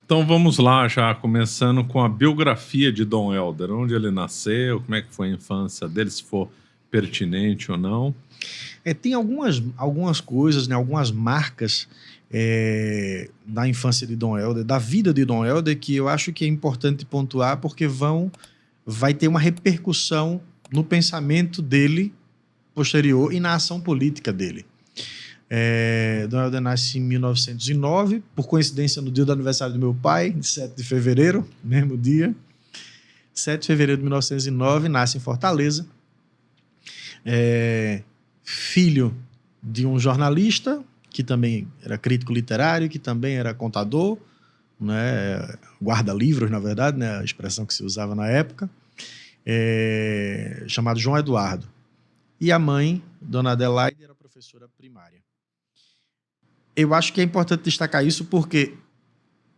Então vamos lá, já começando com a biografia de Dom Helder. Onde ele nasceu, como é que foi a infância dele, se for pertinente ou não. Tem algumas coisas, né, algumas marcas da infância de Dom Helder, da vida de Dom Helder, que eu acho que é importante pontuar, porque vai ter uma repercussão no pensamento dele posterior e na ação política dele. Dom Helder nasce em 1909, por coincidência no dia do aniversário do meu pai, de 7 de fevereiro, mesmo dia. 7 de fevereiro de 1909, nasce em Fortaleza. Filho de um jornalista, que também era crítico literário, que também era contador, né, guarda-livros, na verdade, né, a expressão que se usava na época, chamado João Eduardo. E a mãe, Dona Adelaide, era professora primária. Eu acho que é importante destacar isso porque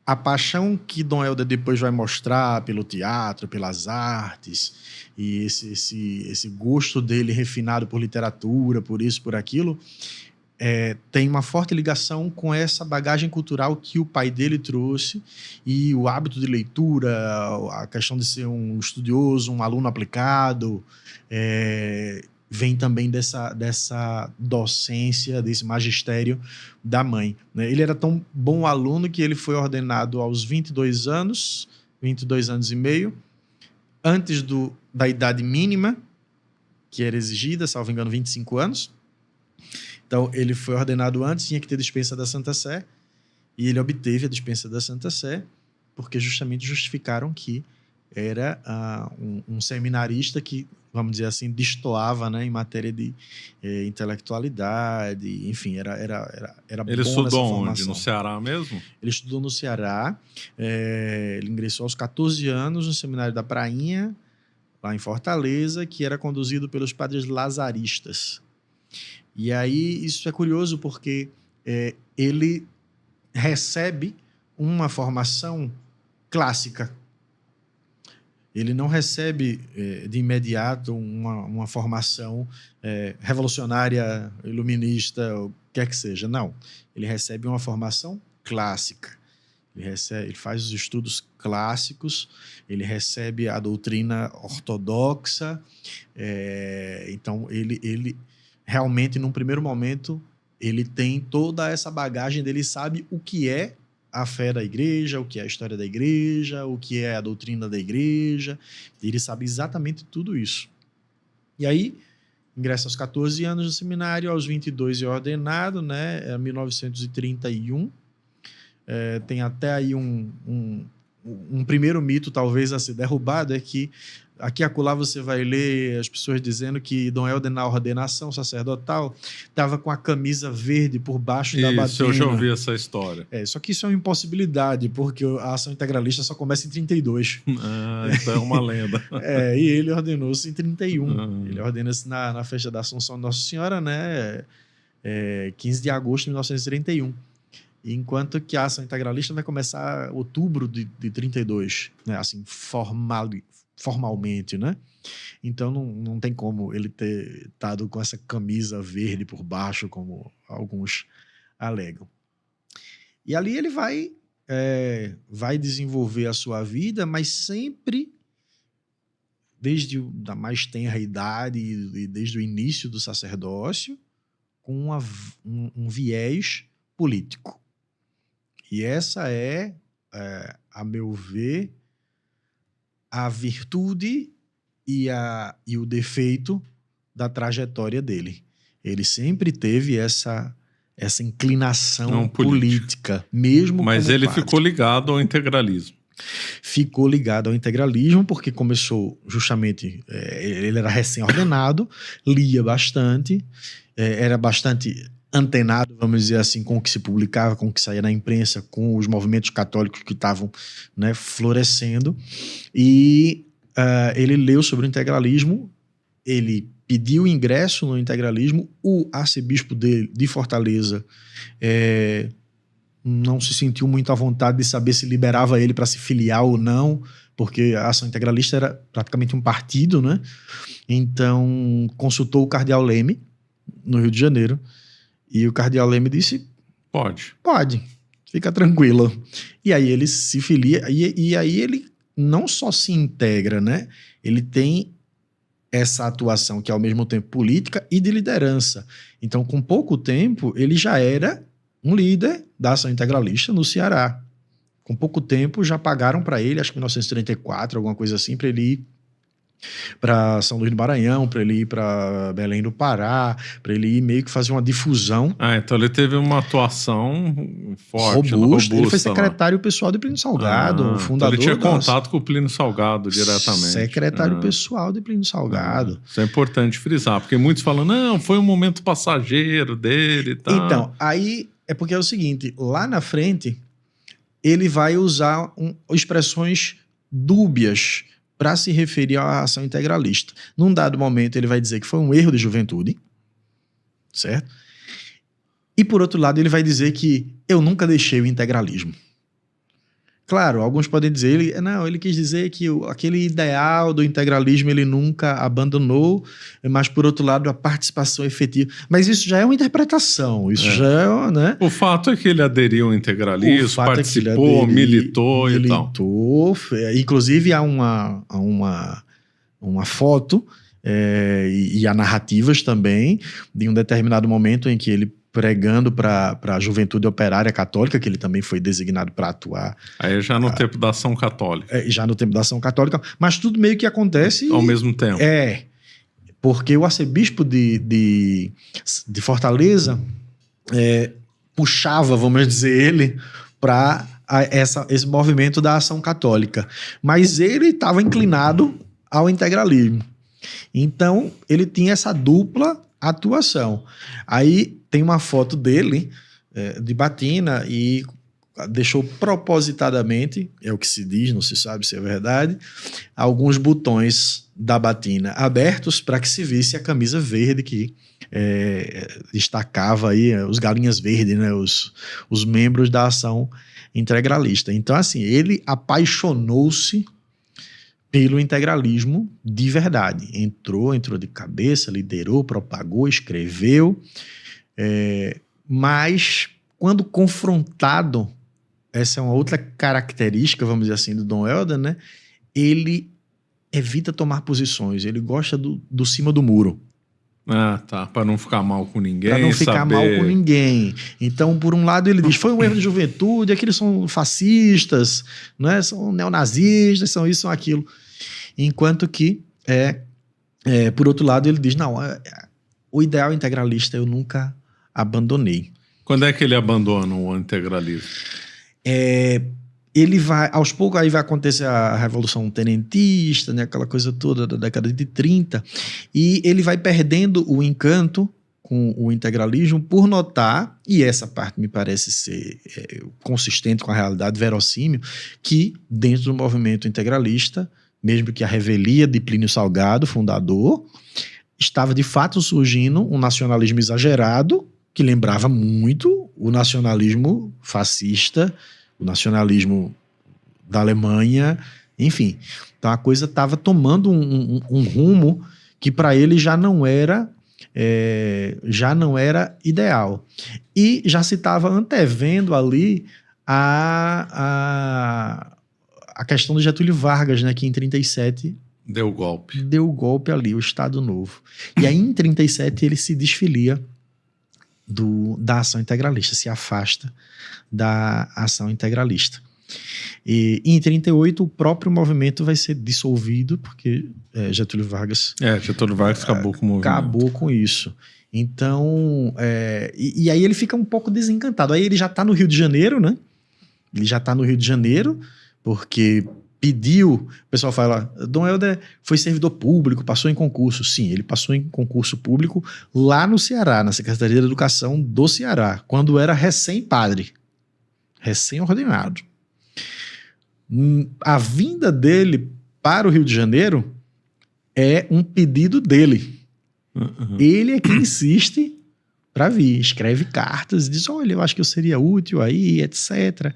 a paixão que Dom Helder depois vai mostrar pelo teatro, pelas artes, e esse gosto dele refinado por literatura, por isso, por aquilo, tem uma forte ligação com essa bagagem cultural que o pai dele trouxe, e o hábito de leitura, a questão de ser um estudioso, um aluno aplicado, vem também dessa docência, desse magistério da mãe, né? Ele era tão bom aluno que ele foi ordenado aos 22 anos e meio, antes da idade mínima, que era exigida, salvo engano, 25 anos. Então, ele foi ordenado antes, tinha que ter dispensa da Santa Sé, e ele obteve a dispensa da Santa Sé, porque justamente justificaram que era um seminarista que, vamos dizer assim, destoava, né, em matéria de intelectualidade, enfim, era Ele bom nessa estudou formação. onde? No Ceará mesmo? Ele estudou no Ceará, ele ingressou aos 14 anos no Seminário da Prainha, lá em Fortaleza, que era conduzido pelos padres lazaristas. E aí isso é curioso porque ele recebe uma formação clássica. Ele não recebe de imediato uma formação revolucionária, iluminista, o que quer que seja. Não. Ele recebe uma formação clássica. Ele faz os estudos clássicos, ele recebe a doutrina ortodoxa. Então, ele realmente, num primeiro momento, ele tem toda essa bagagem dele, sabe o que é a fé da igreja, o que é a história da igreja, o que é a doutrina da igreja. Ele sabe exatamente tudo isso. E aí, ingressa aos 14 anos no seminário, aos 22 é ordenado, né? 1931. Tem até aí um primeiro mito, talvez, a ser derrubado, é que aqui e acolá você vai ler as pessoas dizendo que Dom Helder, na ordenação sacerdotal, estava com a camisa verde por baixo da batina. Isso, eu já ouvi essa história. Só que isso é uma impossibilidade, porque a ação integralista só começa em 32. Então é uma lenda. E ele ordenou-se em 31. Ele ordena-se na festa da Assunção de Nossa Senhora, né? 15 de agosto de 1931. Enquanto que a ação integralista vai começar em outubro de 32, né? Assim, formalmente, né? Então não tem como ele ter estado com essa camisa verde por baixo, como alguns alegam. E ali ele vai desenvolver a sua vida, mas sempre, desde a mais tenra idade e desde o início do sacerdócio, com um viés político. E essa a meu ver, a virtude e o defeito da trajetória dele. Ele sempre teve essa inclinação política, mesmo Mas como ele padre. ficou ligado ao integralismo. Ficou ligado ao integralismo porque começou justamente... ele era recém-ordenado, lia bastante, era bastante antenado, vamos dizer assim, com o que se publicava, com o que saía na imprensa, com os movimentos católicos que estavam, né, florescendo. E ele leu sobre o integralismo, ele pediu ingresso no integralismo, o arcebispo de Fortaleza não se sentiu muito à vontade de saber se liberava ele para se filiar ou não, porque a Ação Integralista era praticamente um partido, né? Então consultou o cardeal Leme, no Rio de Janeiro, e o cardeal Leme disse: Pode, fica tranquilo. E aí ele se filia, e aí ele não só se integra, né? Ele tem essa atuação que é ao mesmo tempo política e de liderança. Então, com pouco tempo, ele já era um líder da Ação Integralista no Ceará. Com pouco tempo, já pagaram para ele, acho que em 1934, alguma coisa assim, para ele ir para São Luís do Maranhão, para ele ir para Belém do Pará, para ele ir meio que fazer uma difusão então ele teve uma atuação forte, robusta. Ele foi lá. secretário pessoal de Plínio Salgado, fundador. Então ele tinha contato com o Plínio Salgado diretamente. Secretário pessoal de Plínio Salgado. Isso é importante frisar, porque muitos falam, não, foi um momento passageiro dele e tal. Então, aí é porque é o seguinte, lá na frente, ele vai usar expressões dúbias para se referir à ação integralista. Num dado momento, ele vai dizer que foi um erro de juventude, certo? E, por outro lado, ele vai dizer que eu nunca deixei o integralismo. Claro, alguns podem dizer, ele quis dizer que aquele ideal do integralismo ele nunca abandonou, mas, por outro lado, a participação efetiva. Mas isso já é uma interpretação, isso já é, né? O fato é que ele aderiu ao integralismo, participou, militou e tal. Inclusive, há uma foto e há narrativas também de um determinado momento em que ele pregando para a juventude operária católica, que ele também foi designado para atuar. Aí já no tempo da ação católica. Já no tempo da ação católica, mas tudo meio que acontece... Ao mesmo tempo. Porque o arcebispo de Fortaleza puxava, vamos dizer, ele para esse movimento da ação católica. Mas ele estava inclinado ao integralismo. Então, ele tinha essa dupla atuação. Aí tem uma foto dele de batina e deixou propositadamente, é o que se diz, não se sabe se é verdade, alguns botões da batina abertos para que se visse a camisa verde que destacava aí os galinhas verdes, né, os membros da ação integralista. Então, assim, ele apaixonou-se pelo integralismo de verdade. Entrou de cabeça, liderou, propagou, escreveu, mas quando confrontado, essa é uma outra característica, vamos dizer assim, do Dom Helder, né? Ele evita tomar posições, ele gosta do cima do muro. Para não ficar mal com ninguém. Para não ficar mal com ninguém. Então, por um lado, ele diz, foi um erro de juventude, aqueles são fascistas, né? São neonazistas, são isso, são aquilo. Enquanto que, por outro lado, ele diz, não, o ideal integralista eu nunca abandonei. Quando é que ele abandona o integralismo? Ele vai, aos poucos, aí vai acontecer a Revolução Tenentista, né, aquela coisa toda da década de 30, e ele vai perdendo o encanto com o integralismo por notar, e essa parte me parece ser consistente com a realidade, verossímil, que dentro do movimento integralista, mesmo que a revelia de Plínio Salgado, fundador, estava de fato surgindo um nacionalismo exagerado, que lembrava muito o nacionalismo fascista, o nacionalismo da Alemanha, enfim. Então a coisa estava tomando um rumo que para ele já não era ideal. E já se estava antevendo ali a questão do Getúlio Vargas, né, que em 37 deu golpe. Deu golpe ali, o Estado Novo. E aí em 37 ele se desfilia da ação integralista, se afasta da ação integralista. E em 38 o próprio movimento vai ser dissolvido, porque Getúlio Vargas acabou com o movimento. Acabou com isso. Então, e aí ele fica um pouco desencantado. Aí ele já está no Rio de Janeiro, né? Ele já está no Rio de Janeiro, porque pediu, o pessoal fala, Dom Helder foi servidor público, passou em concurso. Sim, ele passou em concurso público lá no Ceará, na Secretaria de Educação do Ceará, quando era recém-padre, recém-ordenado. A vinda dele para o Rio de Janeiro é um pedido dele. Ele é que insiste para vir, escreve cartas, diz, olha, eu acho que eu seria útil aí, etc.,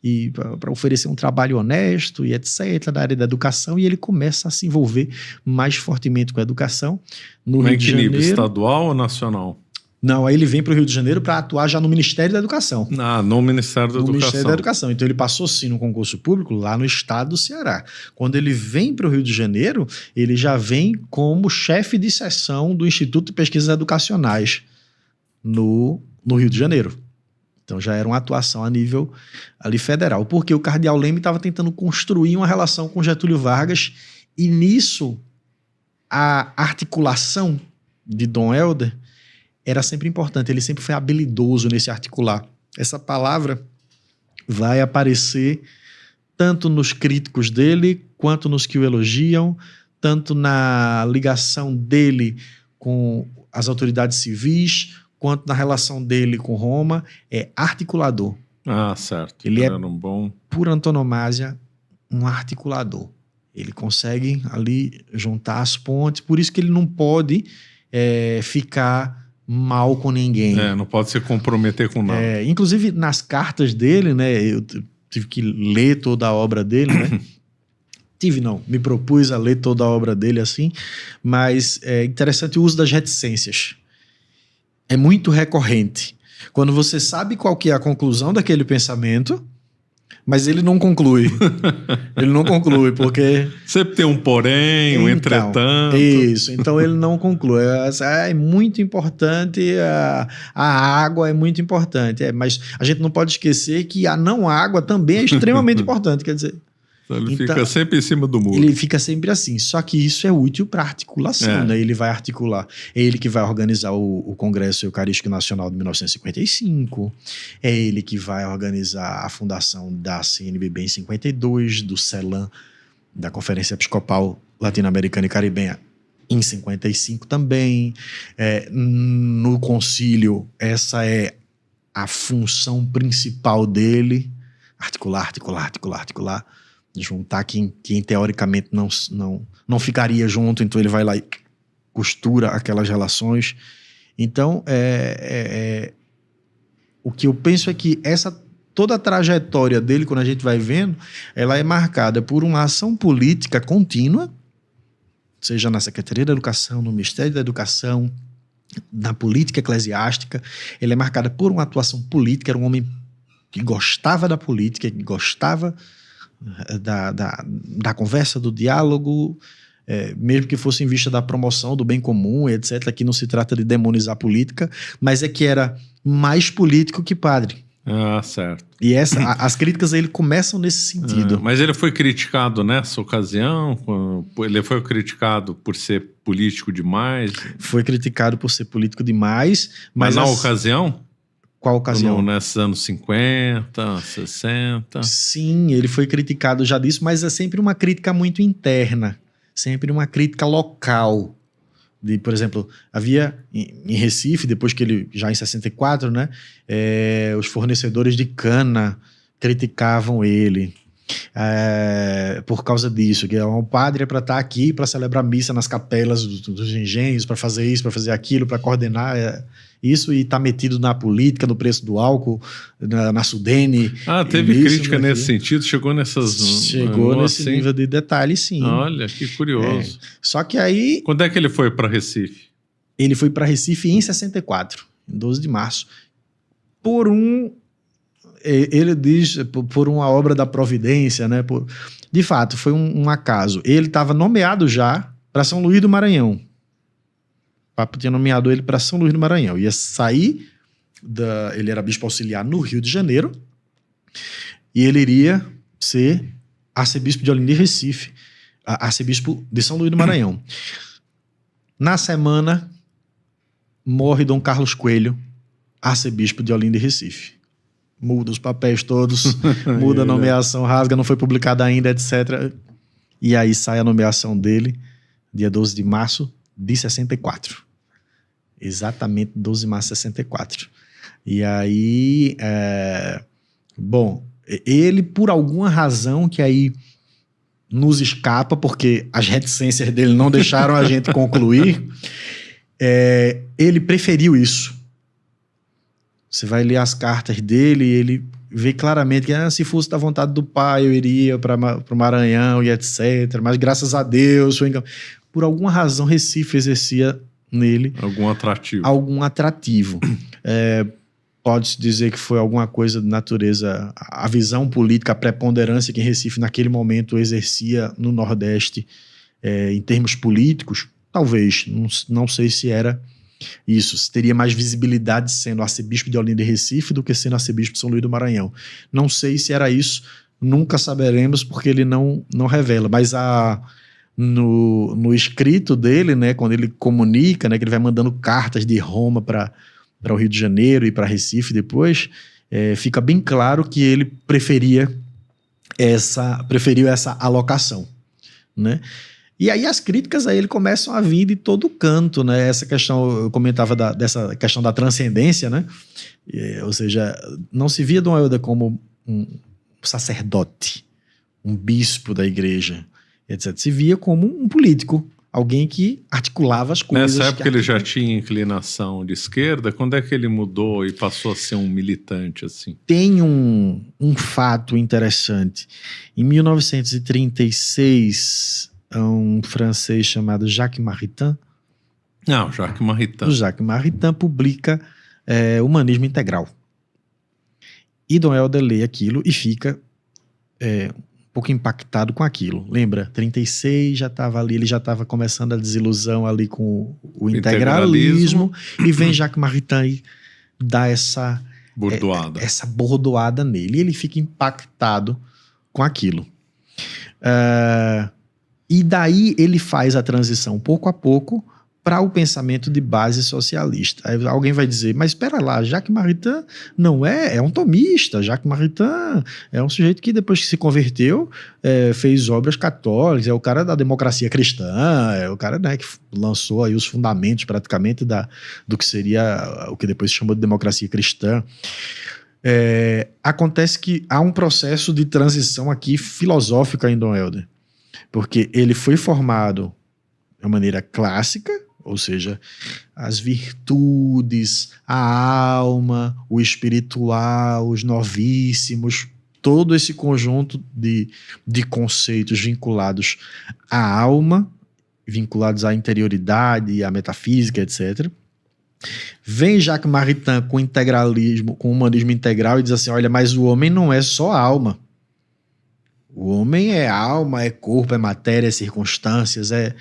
e para oferecer um trabalho honesto e etc., da área da educação, e ele começa a se envolver mais fortemente com a educação no Rio de Janeiro. Nível estadual ou nacional? Não, aí ele vem para o Rio de Janeiro para atuar já no Ministério da Educação. No Ministério da Educação. No Ministério da Educação. Então ele passou sim no concurso público lá no estado do Ceará. Quando ele vem para o Rio de Janeiro, ele já vem como chefe de seção do Instituto de Pesquisas Educacionais no Rio de Janeiro. Então já era uma atuação a nível ali federal. Porque o cardeal Leme estava tentando construir uma relação com Getúlio Vargas e nisso a articulação de Dom Helder era sempre importante, ele sempre foi habilidoso nesse articular. Essa palavra vai aparecer tanto nos críticos dele, quanto nos que o elogiam, tanto na ligação dele com as autoridades civis, quanto na relação dele com Roma, é articulador. Certo. Ele era um bom... por antonomasia, um articulador. Ele consegue ali juntar as pontes, por isso que ele não pode ficar mal com ninguém. Não pode se comprometer com nada. Inclusive, nas cartas dele, né, eu tive que ler toda a obra dele, né? Me propus a ler toda a obra dele assim, mas é interessante o uso das reticências. É muito recorrente. Quando você sabe qual que é a conclusão daquele pensamento, mas ele não conclui. Ele não conclui, porque... Sempre tem um porém, um entretanto. Isso, então ele não conclui. É muito importante, a água é muito importante. Mas a gente não pode esquecer que a não água também é extremamente importante. Quer dizer... Então ele fica sempre em cima do muro. Ele fica sempre assim. Só que isso é útil para articulação, né? Ele vai articular. É ele que vai organizar o Congresso Eucarístico Nacional de 1955. É ele que vai organizar a fundação da CNBB em 52, do CELAM, da Conferência Episcopal Latino-Americana e Caribenha, em 55 também. No concílio, essa é a função principal dele. Articular. Juntar quem teoricamente não ficaria junto, então ele vai lá e costura aquelas relações. Então, o que eu penso é que toda a trajetória dele, quando a gente vai vendo, ela é marcada por uma ação política contínua, seja na Secretaria da Educação, no Ministério da Educação, na política eclesiástica. Ela é marcada por uma atuação política, era um homem que gostava da política, que gostava da conversa, do diálogo, mesmo que fosse em vista da promoção do bem comum, etc. Aqui não se trata de demonizar a política, mas é que era mais político que padre. Certo. E as críticas a ele começam nesse sentido. Mas ele foi criticado nessa ocasião? Ele foi criticado por ser político demais? Foi criticado por ser político demais. Mas na ocasião? Qual ocasião? Nesses anos 50, 60? Sim, ele foi criticado já disso, mas é sempre uma crítica muito interna. Sempre uma crítica local. Por exemplo, havia em Recife, depois que ele, já em 64, né, os fornecedores de cana criticavam ele por causa disso, que o padre é para estar aqui para celebrar missa nas capelas dos engenhos, para fazer isso, para fazer aquilo, para coordenar isso, e está metido na política, no preço do álcool, na Sudene. Teve crítica nesse sentido? Chegou nesse assim, nível de detalhe, sim. Olha, que curioso. Só que aí... Quando é que ele foi para Recife? Ele foi para Recife em 64, em 12 de março. Ele diz, por uma obra da providência, né? De fato, foi um acaso. Ele estava nomeado já para São Luís do Maranhão. O Papa tinha nomeado ele para São Luís do Maranhão. Ia sair, ele era bispo auxiliar no Rio de Janeiro, e ele iria ser arcebispo de Olinda e Recife, arcebispo de São Luís do Maranhão. Na semana, morre Dom Carlos Coelho, arcebispo de Olinda e Recife. Muda os papéis todos, muda a nomeação, rasga, não foi publicada ainda, etc. E aí sai a nomeação dele, dia 12 de março de 64. Exatamente 12 de março de 64. E aí, ele, por alguma razão que aí nos escapa, porque as reticências dele não deixaram a gente concluir, ele preferiu isso. Você vai ler as cartas dele e ele vê claramente que se fosse da vontade do pai eu iria para o Maranhão e etc. Mas graças a Deus, por alguma razão Recife exercia nele Algum atrativo. algum atrativo. Pode-se dizer que foi alguma coisa de natureza, a visão política, a preponderância que Recife naquele momento exercia no Nordeste em termos políticos, talvez, não sei se era isso, se teria mais visibilidade sendo arcebispo de Olinda e Recife do que sendo arcebispo de São Luís do Maranhão. Não sei se era isso, nunca saberemos porque ele não revela, mas no escrito dele, né, quando ele comunica, né, que ele vai mandando cartas de Roma para o Rio de Janeiro e para Recife depois, fica bem claro que ele preferiu essa alocação, né? E aí as críticas a ele começam a vir de todo canto, né? Essa questão, eu comentava dessa questão da transcendência, né? Ou seja, não se via Dom Helder como um sacerdote, um bispo da igreja, etc. Se via como um político, alguém que articulava as coisas. Nessa época ele já tinha inclinação de esquerda? Quando é que ele mudou e passou a ser um militante assim? Tem um fato interessante. Em 1936, um francês chamado Jacques Maritain. Não, Jacques Maritain. O Jacques Maritain publica Humanismo Integral. E Dom Helder lê aquilo e fica um pouco impactado com aquilo. Lembra? 36 já estava ali, ele já estava começando a desilusão ali com o integralismo. E vem Jacques Maritain dar essa bordoada nele. E ele fica impactado com aquilo. E daí ele faz a transição pouco a pouco para o pensamento de base socialista. Aí alguém vai dizer, mas espera lá, Jacques Maritain não é um tomista. Jacques Maritain é um sujeito que depois que se converteu fez obras católicas, é o cara da democracia cristã, é o cara, né, que lançou aí os fundamentos praticamente do que seria o que depois se chamou de democracia cristã. Acontece que há um processo de transição aqui filosófica em Dom Helder, porque ele foi formado de maneira clássica, ou seja, as virtudes, a alma, o espiritual, os novíssimos, todo esse conjunto de conceitos vinculados à alma, vinculados à interioridade, à metafísica, etc. Vem Jacques Maritain com integralismo, com humanismo integral e diz assim, olha, mas o homem não é só alma. O homem é alma, é corpo, é matéria, é circunstâncias, é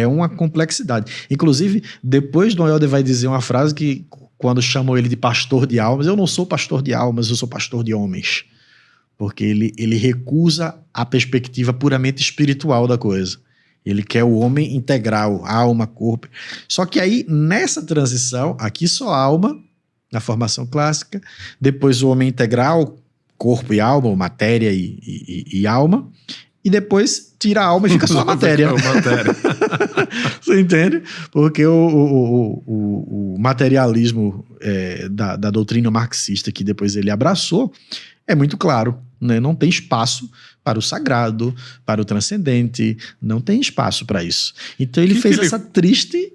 uma complexidade. Inclusive, depois Dom Helder vai dizer uma frase que, quando chamam ele de pastor de almas, eu não sou pastor de almas, eu sou pastor de homens. Porque ele recusa a perspectiva puramente espiritual da coisa. Ele quer o homem integral, alma, corpo. Só que aí, nessa transição, aqui só alma, na formação clássica, depois o homem integral, corpo e alma, ou matéria e alma, e depois tira a alma e fica só a matéria. Você entende? Porque o materialismo da doutrina marxista que depois ele abraçou é muito claro, né? Não tem espaço para o sagrado, para o transcendente, não tem espaço para isso. Então ele fez essa triste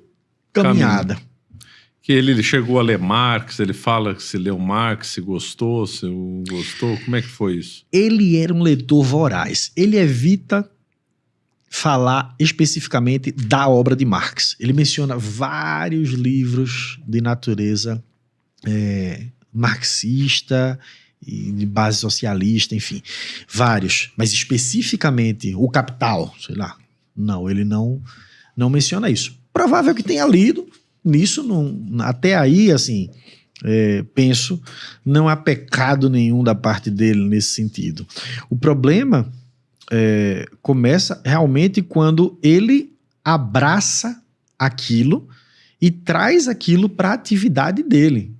caminhada. Que ele chegou a ler Marx, ele fala que se leu Marx, se gostou, como é que foi isso? Ele era um leitor voraz, ele evita falar especificamente da obra de Marx. Ele menciona vários livros de natureza marxista e de base socialista, enfim, vários, mas especificamente o Capital, sei lá, não, ele não menciona isso. Provável que tenha lido. Nisso, até aí, assim, penso, não há pecado nenhum da parte dele nesse sentido. O problema começa realmente quando ele abraça aquilo e traz aquilo para a atividade dele.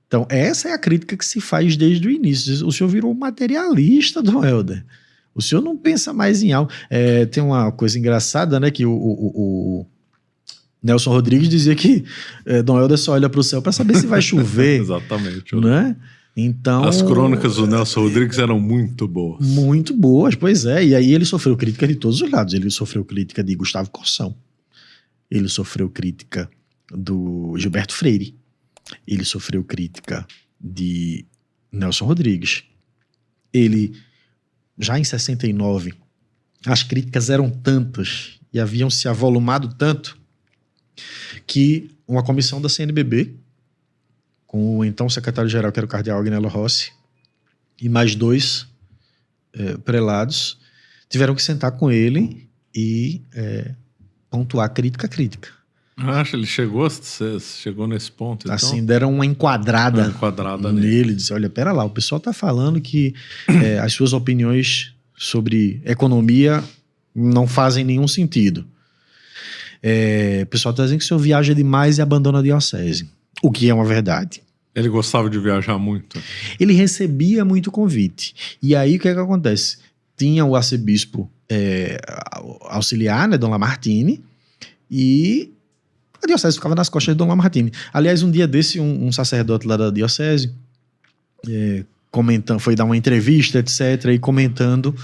Então, essa é a crítica que se faz desde o início. O senhor virou um materialista, Dom Helder. O senhor não pensa mais em algo. Tem uma coisa engraçada, né, que o Nelson Rodrigues dizia que Dom Helder só olha para o céu para saber se vai chover. Exatamente. Né? Então, as crônicas do Nelson Rodrigues eram muito boas. Muito boas, pois é. E aí ele sofreu crítica de todos os lados. Ele sofreu crítica de Gustavo Corsão. Ele sofreu crítica do Gilberto Freire. Ele sofreu crítica de Nelson Rodrigues. Ele, já em 69, as críticas eram tantas e haviam se avolumado tanto que uma comissão da CNBB, com o então secretário-geral, que era o cardeal Agnello Rossi, e mais 2 prelados, tiveram que sentar com ele e pontuar crítica a crítica. Acho, ele chegou nesse ponto, então? Assim, deram uma enquadrada nele. Disse, olha, pera lá, o pessoal está falando que as suas opiniões sobre economia não fazem nenhum sentido. O pessoal está dizendo que o senhor viaja demais e abandona a diocese, o que é uma verdade. Ele gostava de viajar muito? Ele recebia muito convite. E aí, o que é que acontece? Tinha o arcebispo auxiliar, né, Dom Lamartine, e a diocese ficava nas costas de Dom Lamartine. Aliás, um dia desse, um sacerdote lá da diocese foi dar uma entrevista, etc., e comentando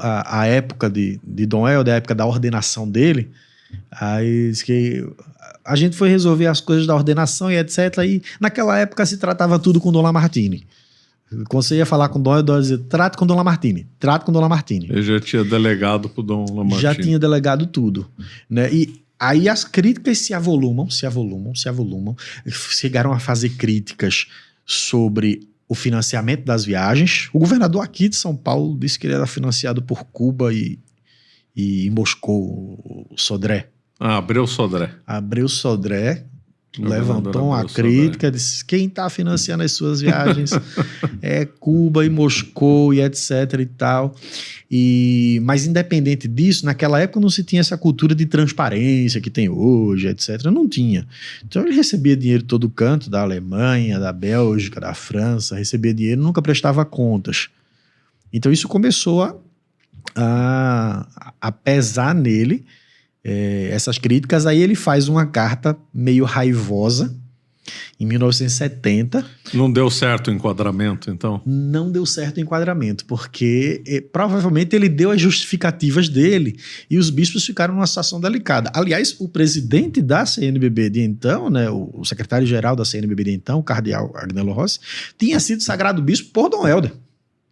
a época de Dom Helder, a época da ordenação dele. Aí diz que a gente foi resolver as coisas da ordenação e etc., e naquela época se tratava tudo com Dom Lamartine. Quando você ia falar com o Dom Helder, dizia, trate com Dom Lamartine, trate com Dom Lamartine. Ele já tinha delegado pro Dom Lamartine. Já tinha delegado tudo, né? E aí as críticas se avolumam. Chegaram a fazer críticas sobre o financiamento das viagens. O governador aqui de São Paulo disse que ele era financiado por Cuba e Moscou, o Sodré. Abreu Sodré. Abreu Sodré levantou uma crítica, disse, quem está financiando as suas viagens é Cuba e Moscou e etc e tal. Mas independente disso, naquela época não se tinha essa cultura de transparência que tem hoje, etc. Não tinha. Então ele recebia dinheiro de todo canto, da Alemanha, da Bélgica, da França, recebia dinheiro, nunca prestava contas. Então isso começou a pesar nele, essas críticas. Aí ele faz uma carta meio raivosa em 1970. Não deu certo o enquadramento, então? Não deu certo o enquadramento, porque provavelmente ele deu as justificativas dele e os bispos ficaram numa situação delicada. Aliás, o presidente da CNBB de então, né, o secretário-geral da CNBB de então, o cardeal Agnello Rossi, tinha sido sagrado bispo por Dom Helder.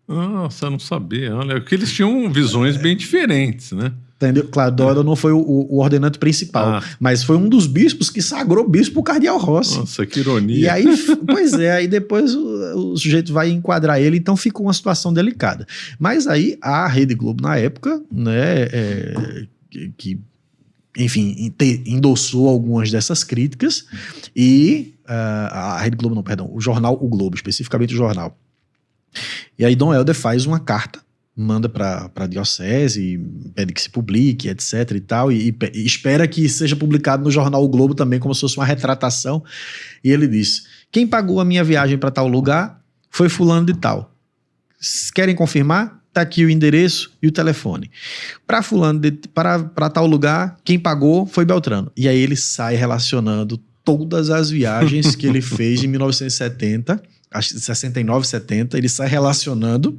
Nossa, eu não sabia. Olha, porque eles tinham visões bem diferentes, né? Entendeu? Claro, Dom Helder não foi o ordenante principal, mas foi um dos bispos que sagrou bispo o cardeal Rossi. Nossa, que ironia. E aí, pois é, aí depois o sujeito vai enquadrar ele, então ficou uma situação delicada. Mas aí a Rede Globo, na época, né, que enfim, endossou algumas dessas críticas, e a Rede Globo, não, perdão, o jornal O Globo, especificamente o jornal. E aí Dom Helder faz uma carta, manda para a diocese, pede que se publique, etc e tal, e espera que seja publicado no jornal O Globo também, como se fosse uma retratação. E ele diz, quem pagou a minha viagem para tal lugar foi fulano de tal. Querem confirmar? Tá aqui o endereço e o telefone. Para tal lugar, quem pagou foi Beltrano. E aí ele sai relacionando todas as viagens que ele fez em 1970, 69, 70, ele sai relacionando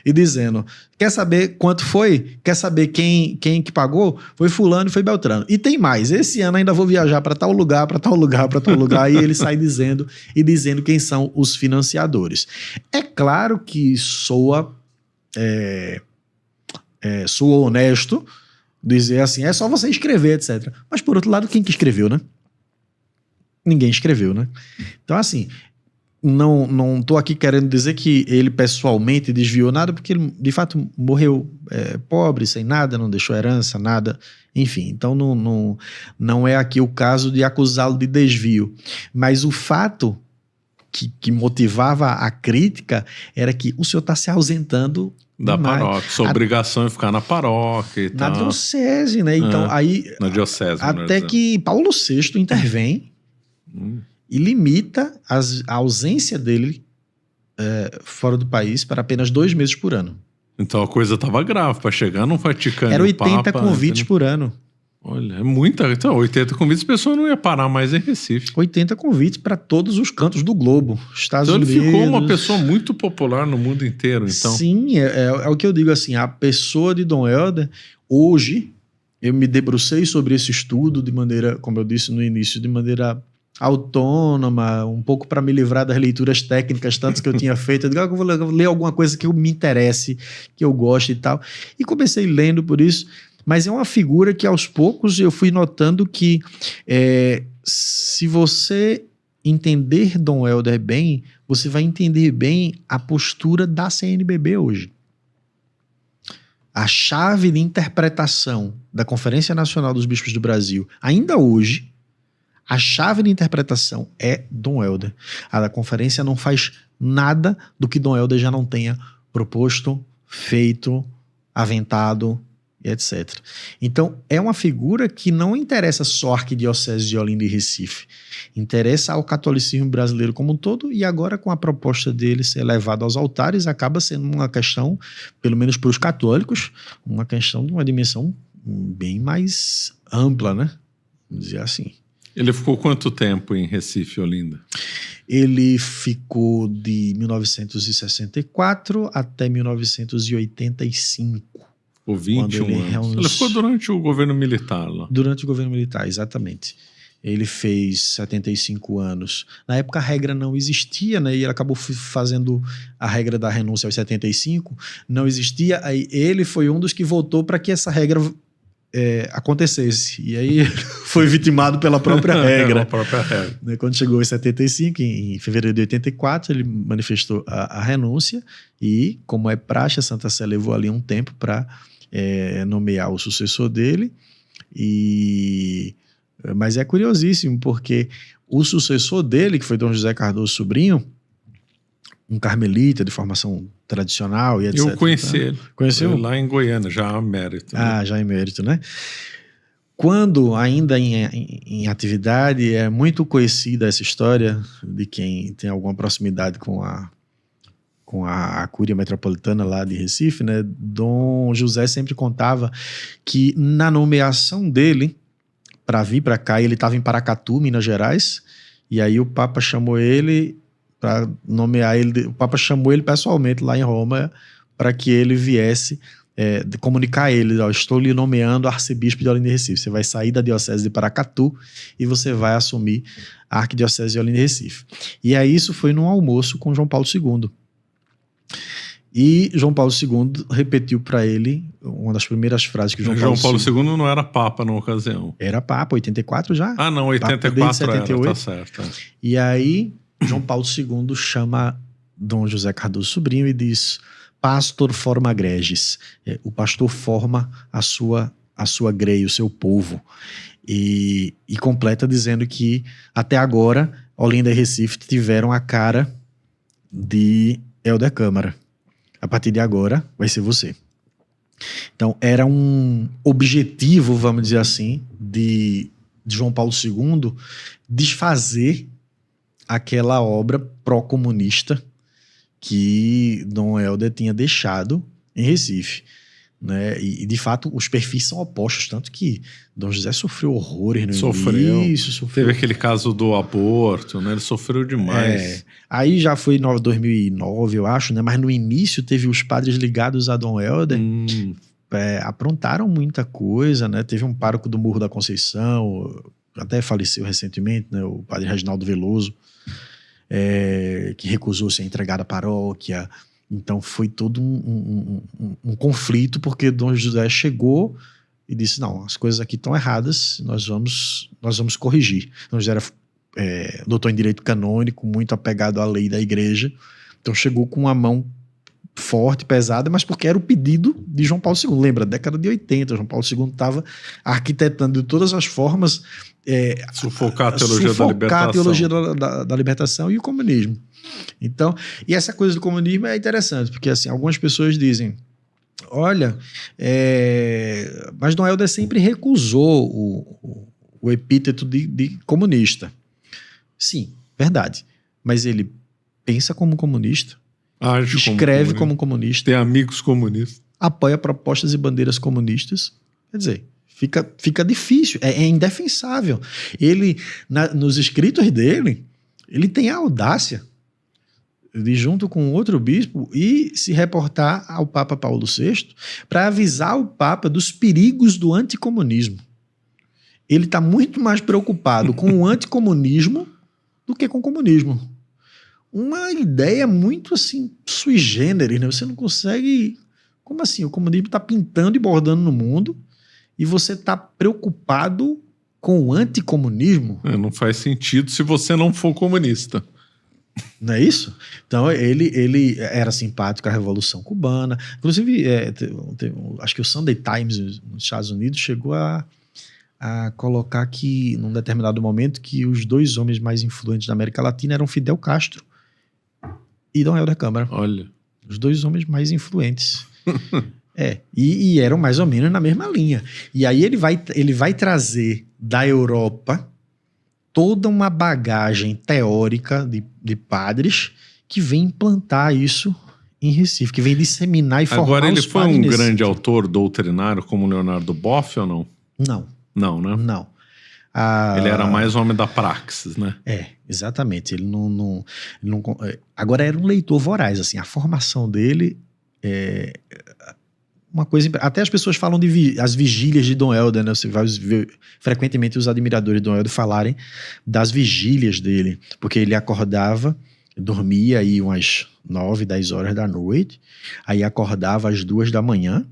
e dizendo, quer saber quanto foi? Quer saber quem que pagou? Foi fulano e foi Beltrano. E tem mais, esse ano ainda vou viajar para tal lugar, para tal lugar, para tal lugar, e ele sai dizendo quem são os financiadores. É claro que soa honesto dizer assim, é só você escrever, etc. Mas por outro lado, quem que escreveu, né? Ninguém escreveu, né? Então assim, não tô aqui querendo dizer que ele pessoalmente desviou nada, porque ele de fato morreu pobre, sem nada, não deixou herança, nada, enfim. Então não é aqui o caso de acusá-lo de desvio. Mas o fato que motivava a crítica era que o senhor está se ausentando da paróquia. Sua obrigação é ficar na paróquia e tal. Na diocese, né? Então, aí... Na diocese. Até que Paulo VI intervém e limita a ausência dele fora do país para apenas 2 meses por ano. Então a coisa estava grave. Para chegar no Vaticano, era 80 convites por ano. Olha, é muita. Então, 80 convites, a pessoa não ia parar mais em Recife. 80 convites para todos os cantos do globo. Estados Unidos. Então ele ficou uma pessoa muito popular no mundo inteiro, então. Sim, é o que eu digo assim, a pessoa de Dom Helder, hoje, eu me debrucei sobre esse estudo de maneira, como eu disse no início, de maneira autônoma, um pouco para me livrar das leituras técnicas, tantas que eu tinha feito. Eu digo, eu vou ler alguma coisa que me interesse, que eu goste e tal. E comecei lendo por isso. Mas é uma figura que aos poucos eu fui notando que se você entender Dom Helder bem, você vai entender bem a postura da CNBB hoje. A chave de interpretação da Conferência Nacional dos Bispos do Brasil, ainda hoje, a chave de interpretação é Dom Helder. A da conferência não faz nada do que Dom Helder já não tenha proposto, feito, aventado, etc. Então, é uma figura que não interessa só a Arquidiocese de Olinda e Recife. Interessa ao catolicismo brasileiro como um todo, e agora com a proposta dele ser levado aos altares, acaba sendo uma questão, pelo menos para os católicos, uma questão de uma dimensão bem mais ampla, né? Vamos dizer assim. Ele ficou quanto tempo em Recife, Olinda? Ele ficou de 1964 até 1985. Por 21 anos. Ele ficou durante o governo militar lá. Durante o governo militar, exatamente. Ele fez 75 anos. Na época a regra não existia, né? E ele acabou fazendo a regra da renúncia aos 75. Não existia. Aí ele foi um dos que votou para que essa regra acontecesse. E aí foi vitimado pela própria regra. Quando chegou aos 75, em fevereiro de 84, ele manifestou a renúncia e, como é praxe, a Santa Sé levou ali um tempo para nomear o sucessor dele. Mas é curiosíssimo, porque o sucessor dele, que foi Dom José Cardoso Sobrinho, um carmelita de formação tradicional e etc. Eu conheci ele. Conheceu? Lá em Goiânia, já emérito. Né? Ah, já emérito, né? Quando ainda em atividade, é muito conhecida essa história de quem tem alguma proximidade com a Cúria Metropolitana lá de Recife, né? Dom José sempre contava que na nomeação dele para vir para cá, ele estava em Paracatu, Minas Gerais, e aí o Papa chamou ele para nomear ele. O Papa chamou ele pessoalmente lá em Roma para que ele viesse comunicar a ele: estou lhe nomeando arcebispo de Olinda e Recife. Você vai sair da diocese de Paracatu e você vai assumir a arquidiocese de Olinda e Recife. E aí isso foi num almoço com João Paulo II. E João Paulo II repetiu para ele uma das primeiras frases que João Paulo II não era papa na ocasião. Era papa, 84 já. Ah, não, 84 78. Era, tá certo. E aí João Paulo II chama Dom José Cardoso Sobrinho e diz: Pastor forma gregis. O pastor forma a sua grei, o seu povo. E completa dizendo que até agora Olinda e Recife tiveram a cara de Helder Câmara. A partir de agora vai ser você. Então era um objetivo, vamos dizer assim, de João Paulo II desfazer aquela obra pró-comunista que Dom Helder tinha deixado em Recife, né? E de fato os perfis são opostos, tanto que Dom José sofreu horrores no início. Teve aquele caso do aborto, né? Ele sofreu demais. Aí já foi em 2009, eu acho, né? Mas no início teve os padres ligados a Dom Helder, aprontaram muita coisa, né? Teve um pároco do Morro da Conceição, até faleceu recentemente, né? O padre Reginaldo Veloso, que recusou-se a entregar a paróquia. Então foi todo um conflito, porque Dom José chegou e disse: não, as coisas aqui estão erradas, nós vamos corrigir. Dom José era doutor em direito canônico, muito apegado à lei da igreja, então chegou com uma mão forte, pesada, mas porque era o pedido de João Paulo II. Lembra, década de 80, João Paulo II estava arquitetando de todas as formas sufocar a teologia da libertação e o comunismo. Então, e essa coisa do comunismo é interessante, porque assim, algumas pessoas dizem: olha, mas Dom Helder sempre recusou o epíteto de comunista. Sim, verdade. Mas ele pensa como comunista, escreve como comunista, tem amigos comunistas, apoia propostas e bandeiras comunistas. Quer dizer, fica difícil, é indefensável. Ele, nos escritos dele, ele tem a audácia de, junto com outro bispo, e se reportar ao Papa Paulo VI para avisar o Papa dos perigos do anticomunismo. Ele está muito mais preocupado com o anticomunismo do que com o comunismo. Uma ideia muito assim sui generis, né? Você não consegue... Como assim? O comunismo está pintando e bordando no mundo, e você está preocupado com o anticomunismo. Não faz sentido se você não for comunista. Não é isso? Então, ele era simpático à Revolução Cubana. Inclusive, acho que o Sunday Times nos Estados Unidos chegou a colocar que, num determinado momento, que os 2 homens mais influentes da América Latina eram Fidel Castro e Dom Helder Câmara. Olha. Os 2 homens mais influentes. E eram mais ou menos na mesma linha. E aí ele vai trazer da Europa toda uma bagagem teórica de padres que vem implantar isso em Recife, que vem disseminar e formar os padres. Agora, ele foi um grande autor doutrinário como Leonardo Boff ou não? Não. Não, né? Não. Ele era mais homem da praxis, né? Exatamente. Ele não... Agora, era um leitor voraz, assim. A formação dele uma coisa... Até as pessoas falam as vigílias de Dom Helder, né? Você vai ver frequentemente os admiradores de Dom Helder falarem das vigílias dele, porque ele acordava, dormia aí umas 9, 10 horas da noite, aí acordava às 2 da manhã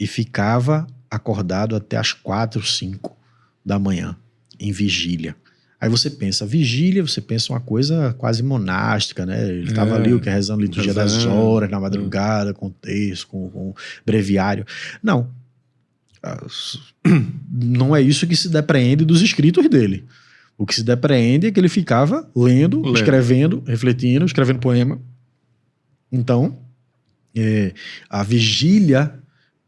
e ficava acordado até às 4, 5 da manhã, em vigília. Aí você pensa, vigília, você pensa uma coisa quase monástica, né? Ele estava ali, rezando a liturgia das horas, na madrugada, com texto, com breviário. Não. Não é isso que se depreende dos escritos dele. O que se depreende é que ele ficava lendo, escrevendo, refletindo, escrevendo poema. Então, a vigília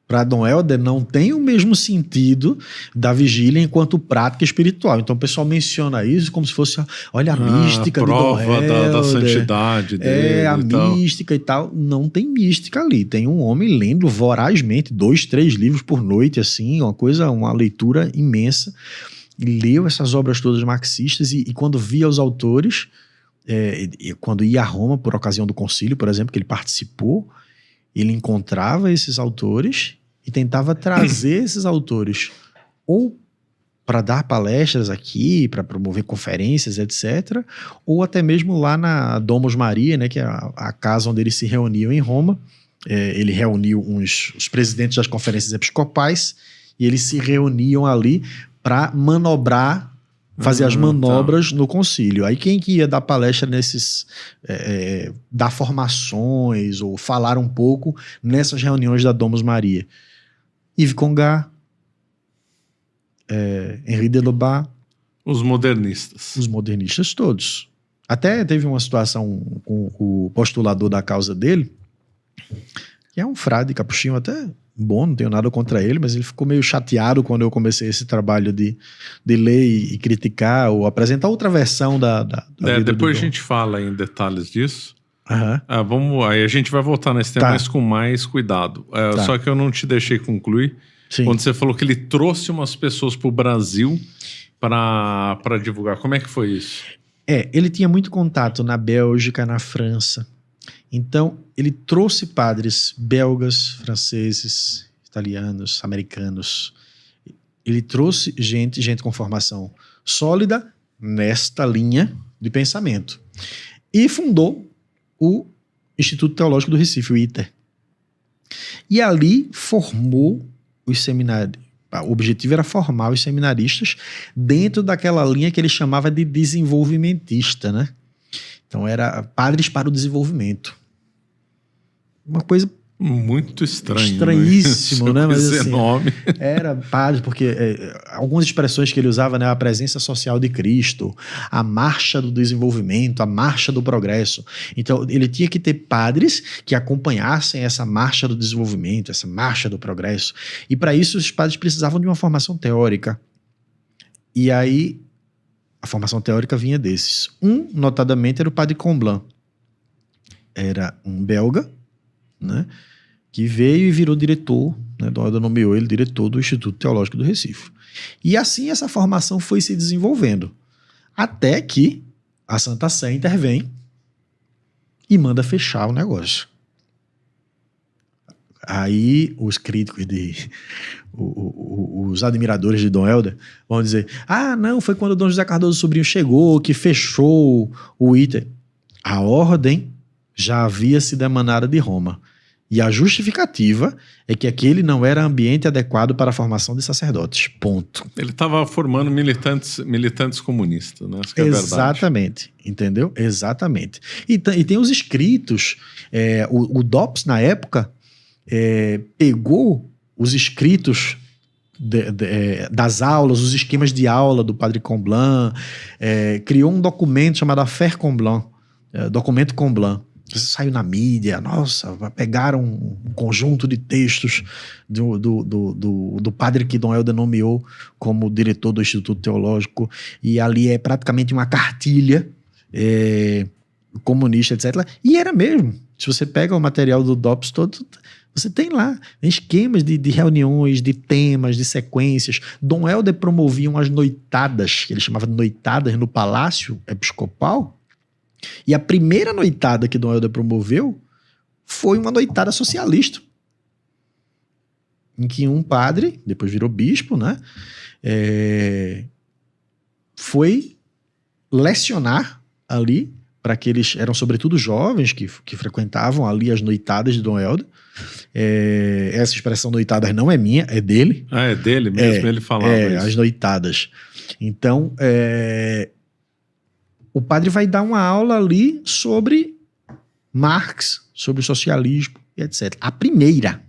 para Dom Helder não tem o mesmo sentido da vigília enquanto prática espiritual. Então o pessoal menciona isso como se fosse, olha, a mística de Dom Helder, da santidade dele. A mística e tal. Não tem mística ali. Tem um homem lendo vorazmente 2, 3 livros por noite, assim, uma leitura imensa. Ele leu essas obras todas marxistas e quando via os autores, quando ia a Roma por ocasião do concílio, por exemplo, que ele participou, ele encontrava esses autores e tentava trazer esses autores ou para dar palestras aqui, para promover conferências, etc., ou até mesmo lá na Domus Maria, né, que é a casa onde eles se reuniam em Roma. Ele reuniu os presidentes das conferências episcopais e eles se reuniam ali para manobrar, fazer as manobras no concílio. Aí quem que ia dar palestra dar formações ou falar um pouco nessas reuniões da Domus Maria? Yves Congar, Henri de Lobas. Os modernistas. Os modernistas todos. Até teve uma situação com o postulador da causa dele, que é um frade capuchinho até bom, não tenho nada contra ele, mas ele ficou meio chateado quando eu comecei esse trabalho de ler e criticar ou apresentar outra versão da vida depois do a gente fala em detalhes disso. Uhum. Aí a gente vai voltar nesse tema, mas com mais cuidado. Só que eu não te deixei concluir. Sim. Quando você falou que ele trouxe umas pessoas para o Brasil para divulgar. Como é que foi isso? Ele tinha muito contato na Bélgica, na França. Então, ele trouxe padres belgas, franceses, italianos, americanos. Ele trouxe gente com formação sólida nesta linha de pensamento. E fundou o Instituto Teológico do Recife, o ITER. E ali formou os seminários. O objetivo era formar os seminaristas dentro daquela linha que ele chamava de desenvolvimentista, né? Então era padres para o desenvolvimento. Uma coisa muito estranho. Estranhíssimo, né? Mas assim, nome. Era padre, porque algumas expressões que ele usava, né? A presença social de Cristo, a marcha do desenvolvimento, a marcha do progresso. Então, ele tinha que ter padres que acompanhassem essa marcha do desenvolvimento, essa marcha do progresso. E para isso, os padres precisavam de uma formação teórica. E aí, a formação teórica vinha desses. Notadamente, era o padre Comblan. Era um belga, né? Que veio e virou diretor, né? Dom Helder nomeou ele diretor do Instituto Teológico do Recife. E assim essa formação foi se desenvolvendo, até que a Santa Sé intervém e manda fechar o negócio. Aí os críticos os admiradores de Dom Helder vão dizer, não, foi quando o Dom José Cardoso Sobrinho chegou que fechou o ITER. A ordem já havia sido emanada de Roma. E a justificativa é que aquele não era ambiente adequado para a formação de sacerdotes. Ponto. Ele estava formando militantes comunistas, né? Isso que é verdade. Exatamente. Entendeu? Exatamente. E tem os escritos. O DOPS, na época, pegou os escritos das aulas, os esquemas de aula do padre Comblan, criou um documento chamado Affaire Comblan, documento Comblan. Isso saiu na mídia, nossa, pegaram um conjunto de textos do padre que Dom Helder nomeou como diretor do Instituto Teológico, e ali é praticamente uma cartilha comunista, etc. E era mesmo. Se você pega o material do DOPS todo, você tem lá esquemas de reuniões, de temas, de sequências. Dom Helder promovia umas noitadas, que ele chamava de noitadas no Palácio Episcopal. E a primeira noitada que Dom Helder promoveu foi uma noitada socialista, em que um padre, depois virou bispo, né, foi lecionar ali para aqueles, eram sobretudo jovens que frequentavam ali as noitadas de Dom Helder. Essa expressão noitadas não é minha, é dele. Ah, é dele mesmo, ele falava isso. As noitadas. Então, o padre vai dar uma aula ali sobre Marx, sobre o socialismo, etc. A primeira.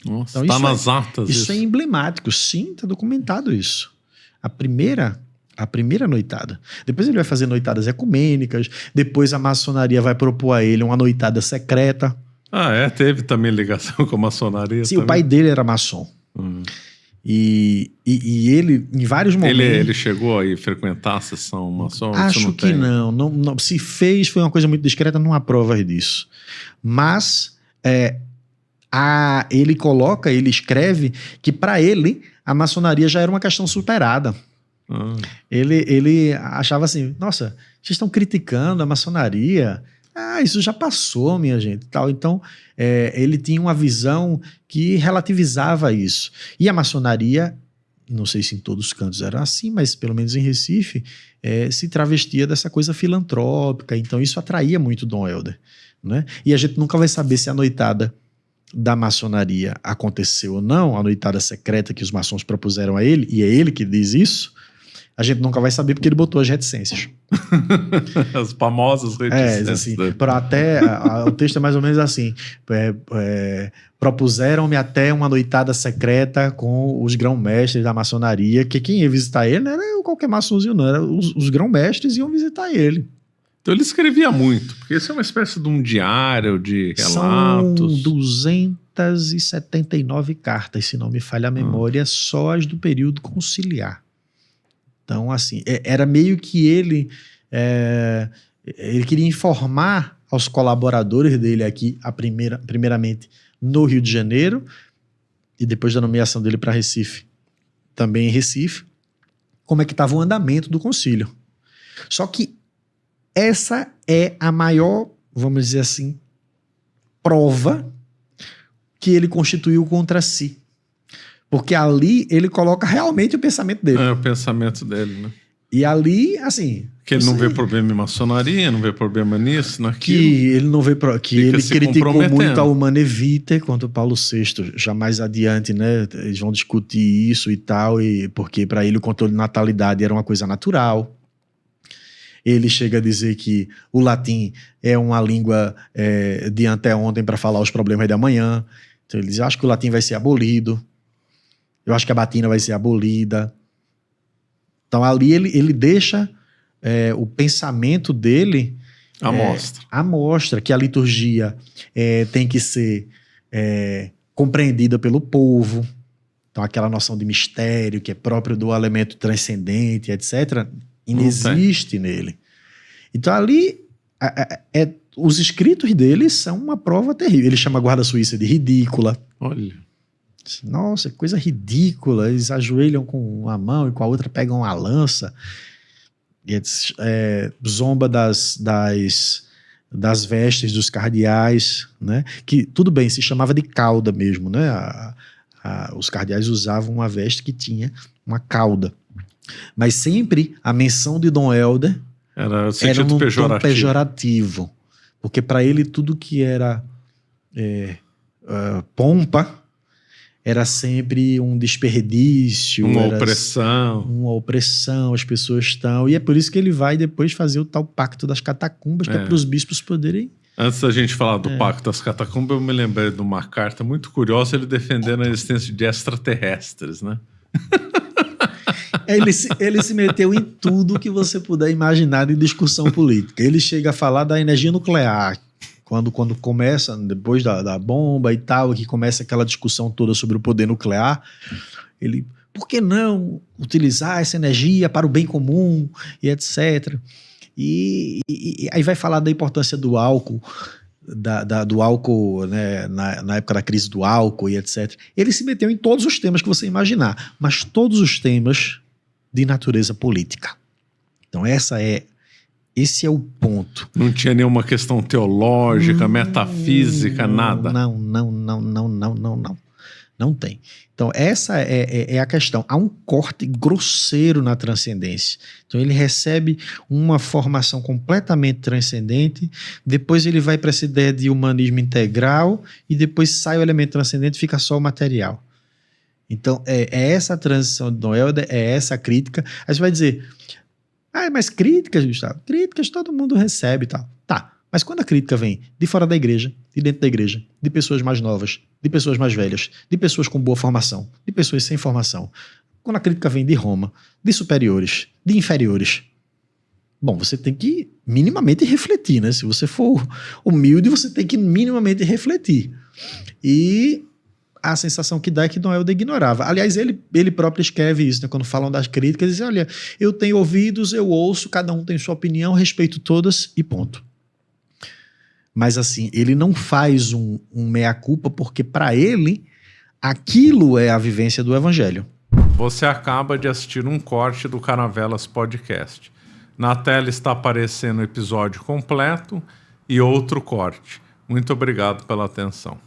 Nossa, então, está nas atas. Isso é emblemático. Sim, está documentado isso. A primeira noitada. Depois ele vai fazer noitadas ecumênicas. Depois a maçonaria vai propor a ele uma noitada secreta. Ah, teve também ligação com a maçonaria. Sim, também. O pai dele era maçom. E ele, em vários momentos... Ele chegou a frequentar a sessão maçom? Acho que não. Se fez, foi uma coisa muito discreta, não há provas disso. Mas ele escreve que para ele a maçonaria já era uma questão superada. Ele achava assim, nossa, vocês estão criticando a maçonaria... isso já passou, minha gente. Tal. Então, ele tinha uma visão que relativizava isso. E a maçonaria, não sei se em todos os cantos era assim, mas pelo menos em Recife, se travestia dessa coisa filantrópica. Então, isso atraía muito Dom Helder. Né? E a gente nunca vai saber se a noitada da maçonaria aconteceu ou não, a noitada secreta que os maçons propuseram a ele, e é ele que diz isso. A gente nunca vai saber porque ele botou as reticências. As famosas reticências. Assim, o texto é mais ou menos assim. Propuseram-me até uma noitada secreta com os grão-mestres da maçonaria, que quem ia visitar ele não era qualquer maçonzinho, não. Era os grão-mestres iam visitar ele. Então ele escrevia muito, porque isso é uma espécie de um diário de relatos. São 279 cartas, se não me falha a memória, só as do período conciliar. Então, assim, era meio que ele queria informar aos colaboradores dele aqui, primeiramente no Rio de Janeiro, e depois da nomeação dele para Recife, também em Recife, como é que estava o andamento do concílio. Só que essa é a maior, vamos dizer assim, prova que ele constituiu contra si. Porque ali ele coloca realmente o pensamento dele. O pensamento dele, né? E ali, assim... Que ele não vê problema em maçonaria, não vê problema nisso, naquilo. Que ele não vê... Que ele criticou muito a Humanae Vitae contra o Paulo VI. Já mais adiante, né? Eles vão discutir isso e tal, porque para ele o controle de natalidade era uma coisa natural. Ele chega a dizer que o latim é uma língua de anteontem para falar os problemas de amanhã. Então ele diz, acho que o latim vai ser abolido. Eu acho que a batina vai ser abolida. Então ali ele deixa o pensamento dele à mostra, que a liturgia tem que ser compreendida pelo povo. Então aquela noção de mistério que é próprio do elemento transcendente, etc., inexiste nele. Então ali os escritos dele são uma prova terrível. Ele chama a guarda suíça de ridícula. Olha. Nossa, coisa ridícula. Eles ajoelham com uma mão e com a outra pegam uma lança. E zomba das vestes dos cardeais, né? Que, tudo bem, se chamava de cauda mesmo, né? Os cardeais usavam uma veste que tinha uma cauda. Mas sempre a menção de Dom Helder era num tom pejorativo. Porque para ele tudo que era pompa, era sempre um desperdício. Uma opressão. Uma opressão, as pessoas estão... E é por isso que ele vai depois fazer o tal pacto das catacumbas, que é para os bispos poderem... Antes da gente falar do Pacto das Catacumbas, eu me lembrei de uma carta muito curiosa, ele defendendo a existência de extraterrestres, né? Ele se meteu em tudo que você puder imaginar de discussão política. Ele chega a falar da energia nuclear, quando começa, depois da bomba e tal, que começa aquela discussão toda sobre o poder nuclear, ele, por que não utilizar essa energia para o bem comum e etc., E aí vai falar da importância do álcool, do álcool, né, na época da crise do álcool e etc. Ele se meteu em todos os temas que você imaginar, mas todos os temas de natureza política. Então esse é o ponto. Não tinha nenhuma questão teológica, metafísica, nada. Não tem. Então, essa é a questão. Há um corte grosseiro na transcendência. Então, ele recebe uma formação completamente transcendente, depois ele vai para essa ideia de humanismo integral, e depois sai o elemento transcendente e fica só o material. Então, é essa transição de Dom Helder, é essa crítica. Aí você vai dizer, mas críticas, Gustavo? Críticas todo mundo recebe e tal. Tá. Mas quando a crítica vem de fora da igreja, de dentro da igreja, de pessoas mais novas, de pessoas mais velhas, de pessoas com boa formação, de pessoas sem formação, quando a crítica vem de Roma, de superiores, de inferiores, bom, você tem que minimamente refletir, né? Se você for humilde, você tem que minimamente refletir. E a sensação que dá é que Dom Helder ignorava. Aliás, ele próprio escreve isso, né? Quando falam das críticas, ele diz, olha, eu tenho ouvidos, eu ouço, cada um tem sua opinião, respeito todas e ponto. Mas assim, ele não faz um meia-culpa, porque para ele aquilo é a vivência do evangelho. Você acaba de assistir um corte do Caravelas Podcast. Na tela está aparecendo o episódio completo e outro corte. Muito obrigado pela atenção.